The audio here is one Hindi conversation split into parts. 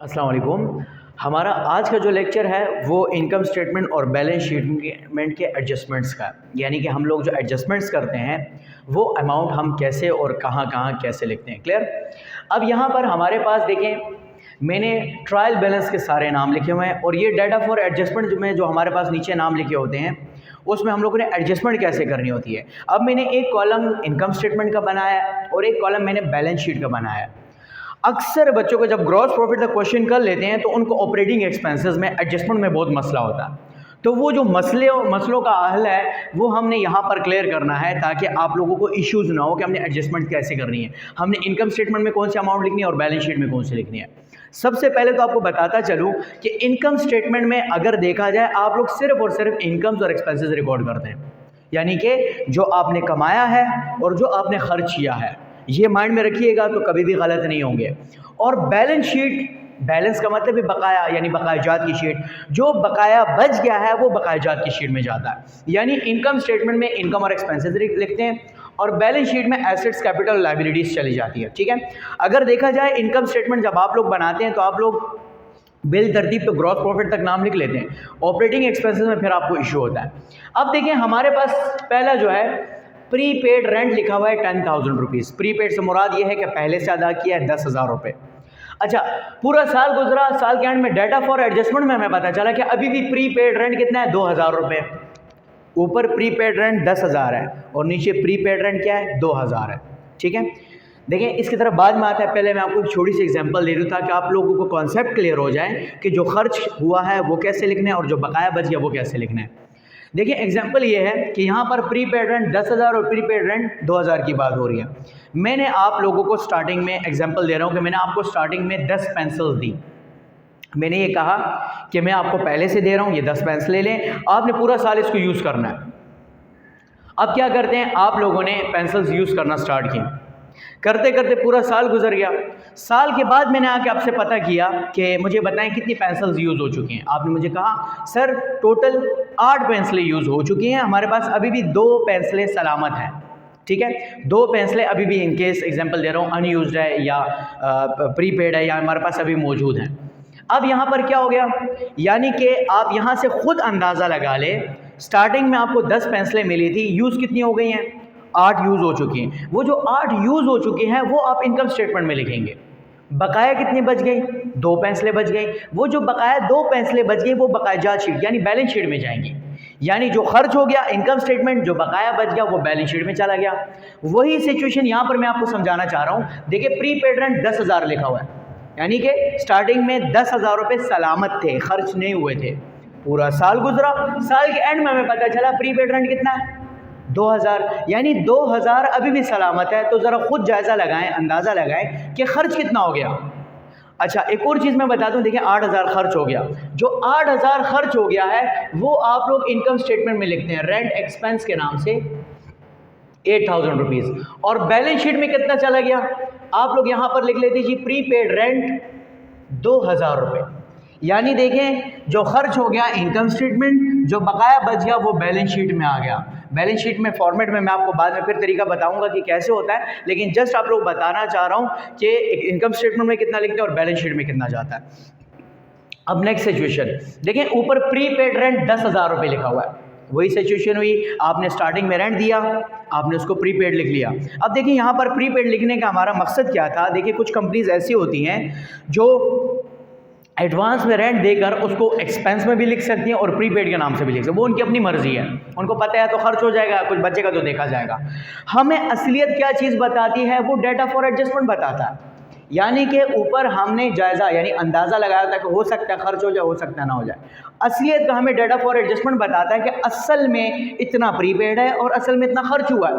अस्सलाम वालेकुम। हमारा आज का जो लेक्चर है वो इनकम स्टेटमेंट और बैलेंस शीट के एडजस्टमेंट्स का है। यानी कि हम लोग जो एडजस्टमेंट्स करते हैं वो अमाउंट हम कैसे और कहाँ कहाँ कैसे लिखते हैं। क्लियर। अब यहाँ पर हमारे पास देखें, मैंने ट्रायल बैलेंस के सारे नाम लिखे हुए हैं और ये डाटा फॉर एडजस्टमेंट में जो हमारे पास नीचे नाम लिखे होते हैं उसमें हम लोगों ने एडजस्टमेंट कैसे करनी होती है। अब मैंने एक कॉलम इनकम स्टेटमेंट का बनाया है और एक कॉलम मैंने बैलेंस शीट का बनाया है। अक्सर बच्चों को जब ग्रॉस प्रॉफिट का क्वेश्चन कर लेते हैं तो उनको ऑपरेटिंग एक्सपेंसेस में एडजस्टमेंट में बहुत मसला होता है। तो वो जो मसलों का हल है वो हमने यहाँ पर क्लियर करना है ताकि आप लोगों को इश्यूज़ ना हो कि हमने एडजस्टमेंट कैसे करनी है, हमने इनकम स्टेटमेंट में कौन सी अमाउंट लिखनी है और बैलेंस शीट में कौन सी लिखनी है। सबसे पहले तो आपको बताता चलूँ कि इनकम स्टेटमेंट में अगर देखा जाए आप लोग सिर्फ और सिर्फ इनकम्स और एक्सपेंसेस रिकॉर्ड करते हैं, यानी कि जो आपने कमाया है और जो आपने खर्च किया है, ये माइंड में रखिएगा तो कभी भी गलत नहीं होंगे। और बैलेंस शीट, बैलेंस का मतलब है बकाया, यानी बकायाजात की शीट। जो बकाया बच गया है वो बकायाजात की शीट में जाता है। यानी इनकम स्टेटमेंट में इनकम और एक्सपेंसेस लिखते हैं और बैलेंस शीट में एसेट्स, कैपिटल, लायबिलिटीज चली जाती है। ठीक है। अगर देखा जाए इनकम स्टेटमेंट जब आप लोग बनाते हैं तो आप लोग बिल तरतीब तो ग्रॉस प्रॉफिट तक नाम लिख लेते हैं, ऑपरेटिंग एक्सपेंसेस में फिर आपको इशू होता है। अब देखिए हमारे पास पहला जो है प्री पेड रेंट लिखा हुआ है 10,000 रुपीज़। प्री पेड से मुराद ये है कि पहले से अदा किया है 10,000 रुपये। अच्छा, पूरा साल गुजरा, साल के एंड में डाटा फॉर एडजस्टमेंट में हमें पता चला कि अभी भी प्री पेड रेंट कितना है, 2,000 रुपये। ऊपर प्री पेड रेंट 10,000 है और नीचे प्री पेड रेंट क्या है, 2,000 है। ठीक है। देखें इसकी तरफ बाद में आता है, पहले मैं आपको एक छोटी सी एग्जांपल दे दूँ ताकि आप लोगों को कॉन्सेप्ट क्लियर हो जाए कि जो खर्च हुआ है वो कैसे लिखना है और जो बकाया बच गया वो कैसे लिखना है। देखिए एग्जांपल ये है कि यहाँ पर प्री पेड रेंट 10,000 और प्री पेड रेंट 2,000 की बात हो रही है। मैंने आप लोगों को स्टार्टिंग में एग्जांपल दे रहा हूँ कि मैंने आपको स्टार्टिंग में 10 पेंसिल्स दी। मैंने ये कहा कि मैं आपको पहले से दे रहा हूँ, ये 10 पेंसिलें लें, आपने पूरा साल इसको यूज़ करना है। अब क्या करते हैं, आप लोगों ने पेंसिल्स यूज़ करना स्टार्ट किए, करते करते पूरा साल गुजर गया। साल के बाद मैंने आके आपसे पता किया कि मुझे बताएं कितनी पेंसिल्स यूज़ हो चुकी हैं। आपने मुझे कहा सर टोटल 8 पेंसिलें यूज़ हो चुकी हैं, हमारे पास अभी भी 2 पेंसिलें सलामत हैं। ठीक है, 2 पेंसिलें अभी भी इनकेस एग्जांपल दे रहा हूँ अनयूज्ड है या प्रीपेड है या हमारे पास अभी मौजूद हैं। अब यहाँ पर क्या हो गया, यानी कि आप यहाँ से खुद अंदाज़ा लगा ले, स्टार्टिंग में आपको 10 पेंसिलें मिली थी, यूज़ कितनी हो गई हैं, 8 यूज़ हो चुकी हैं। वो जो 8 यूज़ हो चुके हैं वो आप इनकम स्टेटमेंट में लिखेंगे। बकाया कितनी बच गई, 2 पेंसिलें बच गई। वो जो बकाया 2 पेंसिलें बच गई वो बकायाजात शीट यानी बैलेंस शीट में जाएंगी। यानी जो खर्च हो गया इनकम स्टेटमेंट, जो बकाया बच गया वो बैलेंस शीट में चला गया। वही सिचुएशन यहाँ पर मैं आपको समझाना चाह रहा हूँ। देखिए प्री पेड रेंट 10,000 लिखा हुआ है, यानी कि स्टार्टिंग में 10,000 रुपये सलामत थे, खर्च नहीं हुए थे। पूरा साल गुजरा, साल के एंड में हमें पता चला प्री पेड रेंट कितना है, 2,000, यानी 2,000 अभी भी सलामत है। तो ज़रा खुद जायज़ा लगाएं, अंदाज़ा लगाएं कि खर्च कितना हो गया। अच्छा एक और चीज़ मैं बता दूं, देखिए 8,000 खर्च हो गया। जो 8,000 खर्च हो गया है वो आप लोग इनकम स्टेटमेंट में लिखते हैं रेंट एक्सपेंस के नाम से 8,000 रुपीज़। और बैलेंस शीट में कितना चला गया, आप लोग यहाँ पर लिख लेते जी प्री पेड रेंट 2,000 रुपये। यानी देखें जो खर्च हो गया इनकम स्टेटमेंट, जो बकाया बच गया वो बैलेंस शीट में आ गया। बैलेंस शीट में फॉर्मेट में मैं आपको बाद में फिर तरीका बताऊंगा कि कैसे होता है, लेकिन जस्ट आप लोग बताना चाह रहा हूं कि इनकम स्टेटमेंट में कितना लिखते हैं और बैलेंस शीट में कितना जाता है। अब नेक्स्ट सिचुएशन देखें, ऊपर प्री पेड रेंट 10,000 रुपये लिखा हुआ है। वही सिचुएशन हुई, आपने स्टार्टिंग में रेंट दिया, आपने उसको प्री पेड लिख लिया। अब देखिए यहाँ पर प्री पेड लिखने का हमारा मकसद क्या था। देखिए कुछ कंपनीज ऐसी होती हैं जो एडवांस में रेंट देकर उसको एक्सपेंस में भी लिख सकती हैं और प्रीपेड के नाम से भी लिख सकती हैं, वो उनकी अपनी मर्जी है। उनको पता है तो खर्च हो जाएगा, कुछ बचेगा तो देखा जाएगा। हमें असलियत क्या चीज़ बताती है, वो डाटा फॉर एडजस्टमेंट बताता है। यानी कि ऊपर हमने जायज़ा यानी अंदाज़ा लगाया था कि हो सकता है खर्च हो जाए, हो सकता है ना हो जाए। असलियत का हमें डाटा फॉर एडजस्टमेंट बताता है कि असल में इतना प्रीपेड है और असल में इतना खर्च हुआ है।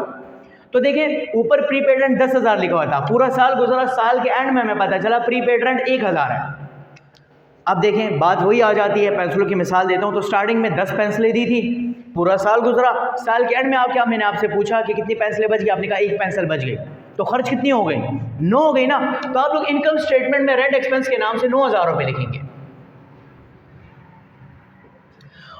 तो देखें ऊपर प्रीपेड रेंट 10,000 लिखा हुआ था, पूरा साल गुजरा, साल के एंड में हमें पता चला प्रीपेड रेंट 1,000 है। अब देखें बात वही आ जाती है, पेंसिलों की मिसाल देता हूँ। तो स्टार्टिंग में 10 पेंसिलें दी थी, पूरा साल गुजरा, साल के एंड में आप क्या, मैंने आपसे पूछा कि कितनी पेंसिलें बच गई, आपने कहा 1 पेंसिल बच गई। तो खर्च कितनी हो गई, 9 हो गई ना। तो आप लोग इनकम स्टेटमेंट में रेंट एक्सपेंस के नाम से 9,000 रुपये लिखेंगे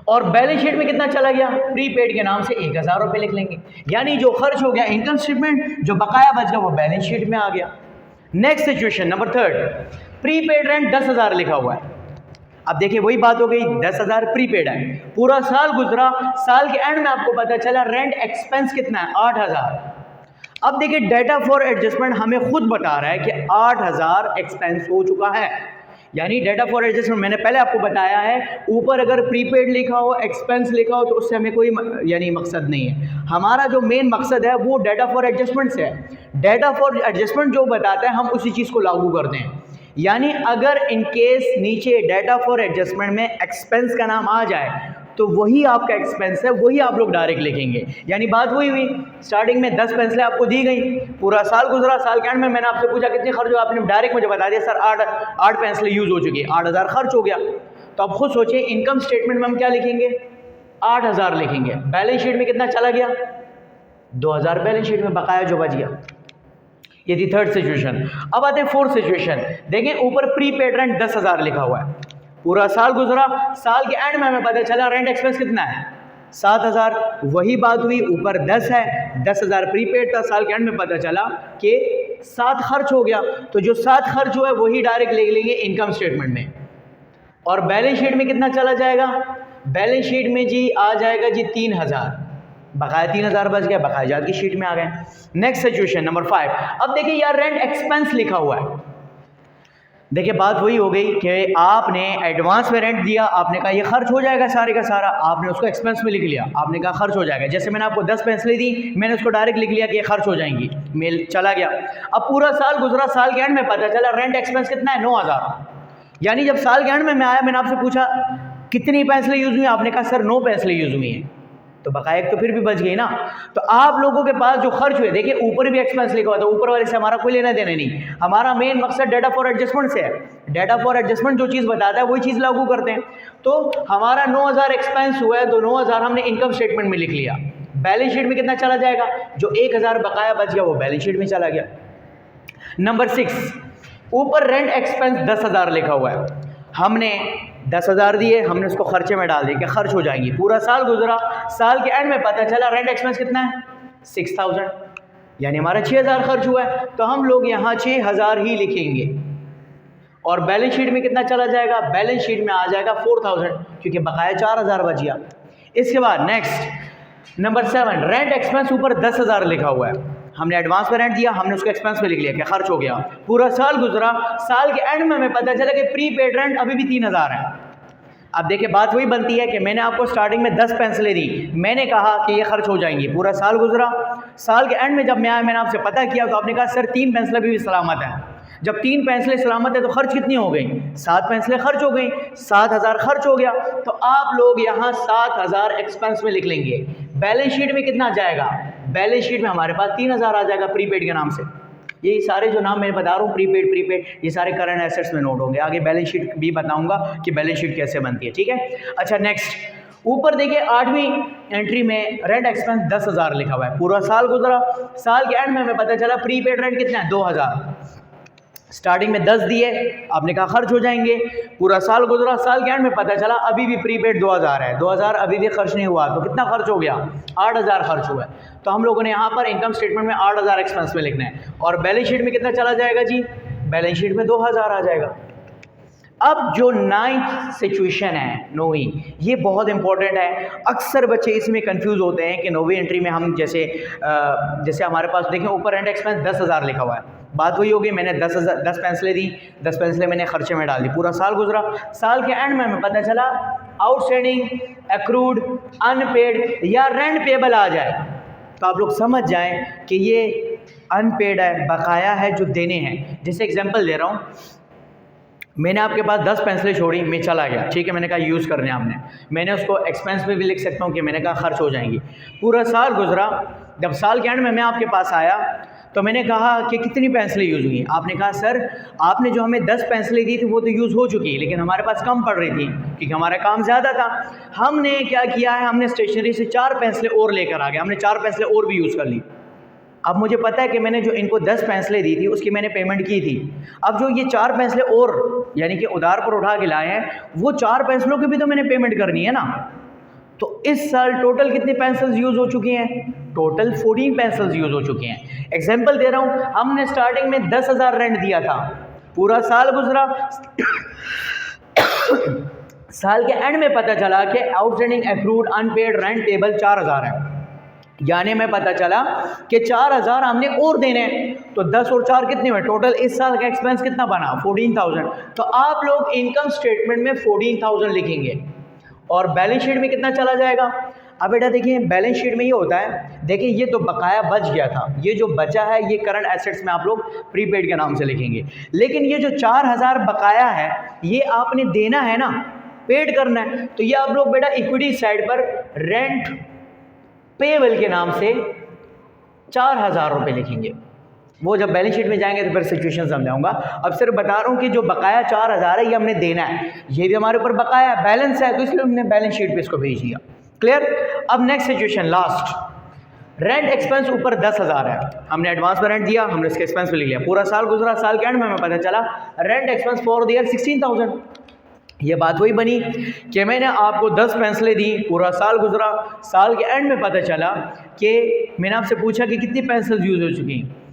और बैलेंस शीट में कितना चला गया, प्रीपेड के नाम से 1,000 रुपये लिख लेंगे। यानी जो खर्च हो गया इनकम स्टेटमेंट, जो बकाया बच गया वो बैलेंस शीट में आ गया। Next situation number 3, prepaid rent 10,000 लिखा हुआ है। अब देखिए वही बात हो गई, 10,000 प्रीपेड है, पूरा साल गुजरा, साल के एंड में आपको पता चला रेंट एक्सपेंस कितना है 8,000। अब देखिए डेटा फॉर एडजस्टमेंट हमें खुद बता रहा है कि 8,000 एक्सपेंस हो चुका है। यानी डेटा फॉर एडजस्टमेंट मैंने पहले आपको बताया है, ऊपर अगर प्रीपेड लिखा हो, एक्सपेंस लिखा हो, तो उससे हमें कोई यानी मकसद नहीं है। हमारा जो मेन मकसद है वो डेटा फॉर एडजस्टमेंट से है। डेटा फॉर एडजस्टमेंट जो बताता है हम उसी चीज़ को लागू करते हैं। यानी अगर इन केस नीचे डेटा फॉर एडजस्टमेंट में एक्सपेंस का नाम आ जाए तो वही आपका एक्सपेंस है, वही आप लोग डायरेक्ट लिखेंगे। यानी बात वही हुई, स्टार्टिंग में 10 पेंसिलें आपको दी गई, पूरा साल गुजरा, साल के एंड में मैंने आपसे पूछा कितने खर्च हुआ, आपने डायरेक्ट मुझे बता दिया सर 8 पेंसिलें यूज़ हो चुकी है, 8,000 खर्च हो गया। तो आप खुद सोचिए इनकम स्टेटमेंट में हम क्या लिखेंगे, 8,000 लिखेंगे। बैलेंस शीट में कितना चला गया, 2,000 बैलेंस शीट में बकाया जो बच गया। ये थी थर्ड सिचुएशन। अब आते हैं फोर्थ सिचुएशन। देखें ऊपर प्रीपेड रेंट 10,000 लिखा हुआ है, पूरा साल गुजरा, साल के एंड में हमें पता चला रेंट एक्सपेंस कितना है 7,000। वही बात हुई, ऊपर 10 है, 10,000 प्रीपेड था, साल के एंड में पता चला कि 7 खर्च हो गया। तो जो 7 खर्च हुआ है वही डायरेक्ट ले लेंगे इनकम स्टेटमेंट में। और बैलेंस शीट में कितना चला जाएगा, बैलेंस शीट में जी आ जाएगा जी 3,000, बकाया 3,000 बच गया, बकाया जात की शीट में आ गए। Next situation number 5। अब देखिए यार रेंट एक्सपेंस लिखा हुआ है। देखिए बात वही हो गई कि आपने एडवांस में रेंट दिया, आपने कहा ये खर्च हो जाएगा सारे का सारा, आपने उसको एक्सपेंस में लिख लिया, आपने कहा खर्च हो जाएगा। जैसे मैंने आपको 10 पेंसिलें दी, मैंने उसको डायरेक्ट लिख लिया कि ये खर्च हो जाएंगी, मेल चला गया। अब पूरा साल गुजरा, साल के एंड में पता चला रेंट एक्सपेंस कितना है 9,000। यानी जब साल के एंड में मैं आया, मैंने आपसे पूछा कितनी पेंसिलें यूज़ हुई, आपने कहा सर 9 पेंसिलें यूज़ हुई हैं, तो बकाया तो फिर भी बच गई ना। तो आप लोगों के पास जो खर्च हुए, देखिए ऊपर भी एक्सपेंस लिखा हुआ था, ऊपर वाले से हमारा कोई लेना देना नहीं, हमारा मेन मकसद डेटा फॉर एडजस्टमेंट से है। डेटा फॉर एडजस्टमेंट जो चीज़ बताता है वही चीज़ लागू करते हैं। तो हमारा 9,000 एक्सपेंस हुआ है, तो 9,000 हमने इनकम स्टेटमेंट में लिख लिया। बैलेंस शीट में कितना चला जाएगा, जो 1,000 बकाया बच गया वो बैलेंस शीट में चला गया। नंबर 6, ऊपर रेंट एक्सपेंस 10,000 लिखा हुआ है, हमने 10,000 दिए, हमने उसको खर्चे में डाल दिया कि खर्च हो जाएंगी। पूरा साल गुजरा, साल के एंड में पता चला रेंट एक्सपेंस कितना है 6,000, यानी हमारा 6,000 खर्च हुआ है। तो हम लोग यहाँ 6,000 ही लिखेंगे। और बैलेंस शीट में कितना चला जाएगा, बैलेंस शीट में आ जाएगा 4,000, क्योंकि बकाया 4,000 बच गया। इसके बाद नेक्स्ट नंबर 7, रेंट एक्सपेंस ऊपर 10,000 लिखा हुआ है, हमने एडवांस में रेंट दिया, हमने उसको एक्सपेंस में लिख लिया कि खर्च हो गया। पूरा साल गुजरा, साल के एंड में हमें पता चला कि प्रीपेड रेंट अभी भी 3,000 है। अब देखिए बात वही बनती है कि मैंने आपको स्टार्टिंग में 10 पेंसिलें दी, मैंने कहा कि ये खर्च हो जाएंगी। पूरा साल गुजरा, साल के एंड में जब मैं आया, मैंने आपसे पता किया तो आपने कहा सर 3 पेंसिलें भी सलामत हैं। जब 3 पेंसिलें सलामत है तो खर्च कितनी हो गई, 7 पेंसिलें खर्च हो गई, 7,000 खर्च हो गया। तो आप लोग यहाँ 7,000 एक्सपेंस में लिख लेंगे। बैलेंस शीट में कितना जाएगा, बैलेंस शीट में हमारे पास 3,000 आ जाएगा प्रीपेड के नाम से। ये सारे जो नाम मैं बता रहा हूँ प्रीपेड ये सारे करंट एसेट्स में नोट होंगे। आगे बैलेंस शीट भी बताऊंगा कि बैलेंस शीट कैसे बनती है, ठीक है। अच्छा नेक्स्ट, ऊपर देखिए 8वीं एंट्री में रेंट एक्सपेंस 10,000 लिखा हुआ है। पूरा साल गुजरा, साल के एंड में हमें पता चला प्रीपेड रेंट कितना है 2,000। स्टार्टिंग में 10 दिए, आपने कहा खर्च हो जाएंगे। पूरा साल गुजरा, साल के एंड में पता चला अभी भी प्रीपेड 2,000 है, 2,000 अभी भी खर्च नहीं हुआ, तो कितना खर्च हो गया 8,000 खर्च हुआ है। तो हम लोगों ने यहाँ पर इनकम स्टेटमेंट में 8,000 एक्सपेंस में लिखना है। और बैलेंस शीट में कितना चला जाएगा जी, बैलेंस शीट में 2,000 आ जाएगा। अब जो 9th सिचुएशन है 9वीं, ये बहुत इंपॉर्टेंट है। अक्सर बच्चे इसमें कंफ्यूज होते हैं कि 9वीं एंट्री में हम जैसे हमारे पास देखें ऊपर रेंट एक्सपेंस 10,000 लिखा हुआ है, बात वही होगी, मैंने 10 पेंसिलें दी, 10 पेंसिलें मैंने खर्चे में डाल दी। पूरा साल गुजरा, साल के एंड में हमें पता चला आउटस्टैंडिंग, एक्रूड, अनपेड या रेंट पेबल आ जाए, तो आप लोग समझ जाएं कि ये अनपेड है, बकाया है जो देने हैं। जैसे एग्जांपल दे रहा हूँ, मैंने आपके पास 10 पेंसिलें छोड़ी, मैं चला गया, ठीक है, मैंने कहा यूज़ करने आपने, मैंने उसको एक्सपेंस में भी लिख सकता हूँ कि मैंने कहा खर्च हो जाएंगी। पूरा साल गुजरा, जब साल के एंड में मैं आपके पास आया तो मैंने कहा कि कितनी पेंसिलें यूज़ हुई। आपने कहा सर आपने जो हमें 10 पेंसिलें दी थी वो तो यूज़ हो चुकी, लेकिन हमारे पास कम पड़ रही थी क्योंकि हमारा काम ज़्यादा था। हमने क्या किया है, हमने स्टेशनरी से 4 पेंसिलें और लेकर आ गए, हमने 4 पेंसिलें और भी यूज़ कर ली। अब मुझे पता है कि मैंने जो इनको 10 पेंसिलें दी थी उसकी मैंने पेमेंट की थी। अब जो ये 4 पेंसिलें और यानी कि उधार पर उठा के लाए हैं, वो 4 पेंसिलों की भी तो मैंने पेमेंट करनी है ना। तो इस साल टोटल कितनी पेंसिल्स यूज़ हो चुकी हैं, टोटल 14 पेंसिल्स यूज़ हो चुकी हैं। एग्जांपल दे रहा हूँ, हमने स्टार्टिंग में 10,000 रेंट दिया था, पूरा साल गुजरा, साल के एंड में पता चला कि outstanding accrued unpaid rent payable 4000 है, यानी में पता चला कि 4000 हमने और देने हैं। तो 10 और 4 कितने हुए, टोटल इस साल का एक्सपेंस कितना बना, 14000। तो आप लोग इनकम स्टेटमेंट में 14000 लिखेंगे और बैलेंस शीट में कितना चला जाएगा। अब बेटा देखिए बैलेंस शीट में ये होता है, देखिए ये तो बकाया बच गया था, ये जो बचा है ये करंट एसेट्स में आप लोग प्रीपेड के नाम से लिखेंगे। लेकिन ये जो 4000 बकाया है ये आपने देना है ना, पेड करना है, तो ये आप लोग बेटा इक्विटी साइड पर रेंट पेबल के नाम से 4000 रुपये लिखेंगे। वो जब बैलेंस शीट में जाएंगे तो फिर सिचुएशन समझाऊंगा। अब सिर्फ बता रहा हूँ कि जो बकाया 4000 है ये हमने देना है, ये भी हमारे ऊपर बकाया है, बैलेंस है, तो इसलिए हमने बैलेंस शीट पे इसको भेज दिया। क्लियर। अब next situation last, rent expense ऊपर 10000 है, हमने एडवांस में रेंट दिया, हमने इसके एक्सपेंस पे ले लिया, पूरा साल गुजरा, साल के एंड में हमें पता चला rent expense for the year 16000। ये बात वही बनी कि मैंने आपको 10 पेंसिलें दी, पूरा साल गुजरा, साल के एंड में पता चला कि मैंने आपसे पूछा कि कितनी पेंसिल्स यूज़ हो चुकी हैं